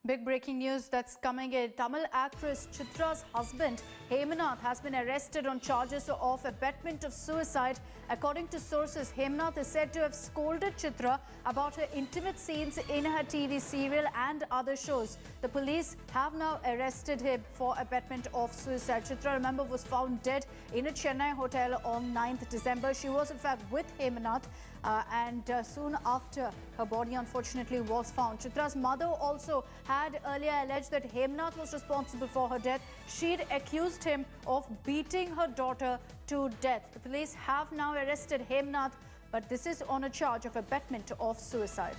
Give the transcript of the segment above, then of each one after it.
Big breaking news that's coming in. Tamil actress Chitra's husband, Hemanath, has been arrested on charges of abetting of suicide. According to sources, Hemanath is said to have scolded Chitra about her intimate scenes in her TV serial and other shows. The police have now arrested him for abetting of suicide. Chitra, remember, was found dead in a Chennai hotel on 9th December. She was in fact with Hemanath and soon after her body unfortunately was found. Chitra's mother also had earlier alleged that Hemanath was responsible for her death. She'd accused him of beating her daughter to death. The police have now arrested Hemanath, but this is on a charge of abetting of suicide.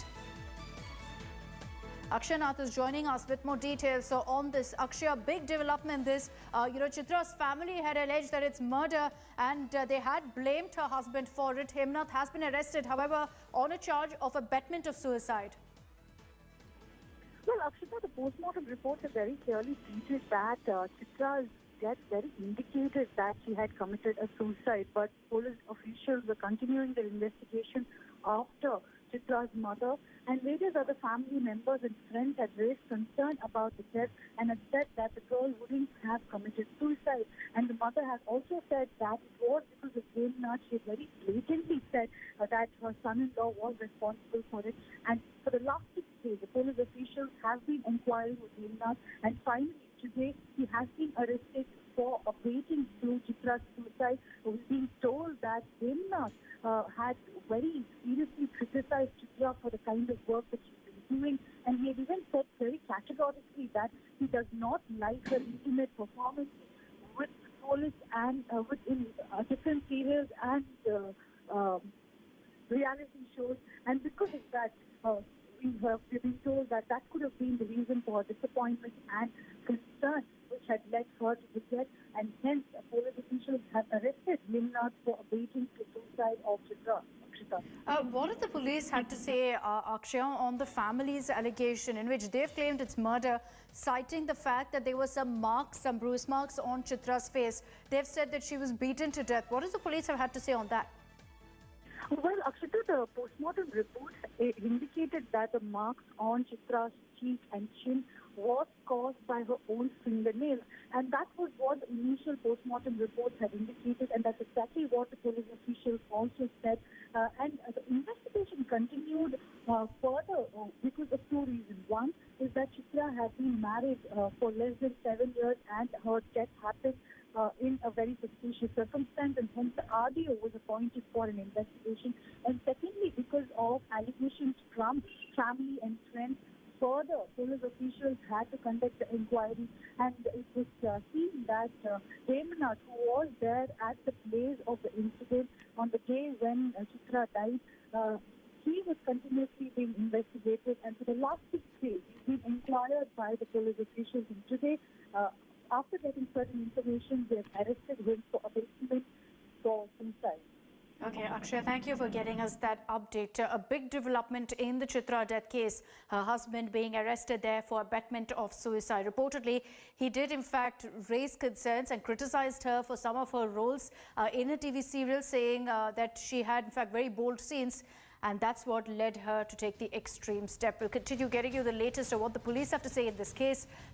Akshay Nath is joining us with more details. So on this, Akshay, a big development in this. Chitra's family had alleged that it's murder and they had blamed her husband for it. Hemanath has been arrested, however, on a charge of abetting of suicide. Well, Akshita, the post-mortem reports have very clearly stated that Chitra's death very indicated that she had committed a suicide, but police officials were continuing their investigation after Chitra's mother and various other family members and friends had raised concern about the death and had said that the girl wouldn't have committed suicide. And the mother has also said that it was because of Hemanath. She had very blatantly said that her son-in-law was responsible for it. And for the last 6 days, the police officials have been inquiring with Hemanath, and finally today he has been arrested for abetting to Chitra's suicide. We've been told that Hemanath had very seriously criticized Chitra for the kind of work that she's been doing, and he had even said very categorically that he does not like her intimate performance with police and within different serials and reality shows. And because of that, we've been told that that could have been the reason for her disappointment and concern, which had led her to the death, and hence police officials have arrested Hemanath for abetting to suicide of Chitra. What did the police have to say, Akshay, on the family's allegation in which they've claimed it's murder, citing the fact that there were some marks, some bruise marks on Chitra's face? They've said that she was beaten to death. What does the police have had to say on that? Well, Akshita, the post-mortem report indicated that the marks on Chitra's cheek and chin was caused by her own fingernails, and that was what the initial post-mortem reports had indicated, and that's exactly what the police officials also said. And the investigation continued further because of two reasons. One is that Chitra had been married for less than 7 years, and her death happened in a very suspicious circumstance, and hence the RDO was appointed for an investigation. And secondly, because of allegations from family and friends, further police officials had to conduct the inquiry, and it was seen that Hemanath, who was there at the place of the incident on the day when Chitra died, he was continuously being investigated, and for the last 6 days he's been inquired by the police officials. And today, after getting certain information, they have arrested him for abetting for suicide. Okay, Akshay, thank you for getting us that update. A big development in the Chitra death case. Her husband being arrested there for abetting of suicide. Reportedly, he did in fact raise concerns and criticized her for some of her roles in a TV serial, saying that she had in fact very bold scenes, and that's what led her to take the extreme step. We'll continue getting you the latest of what the police have to say in this case.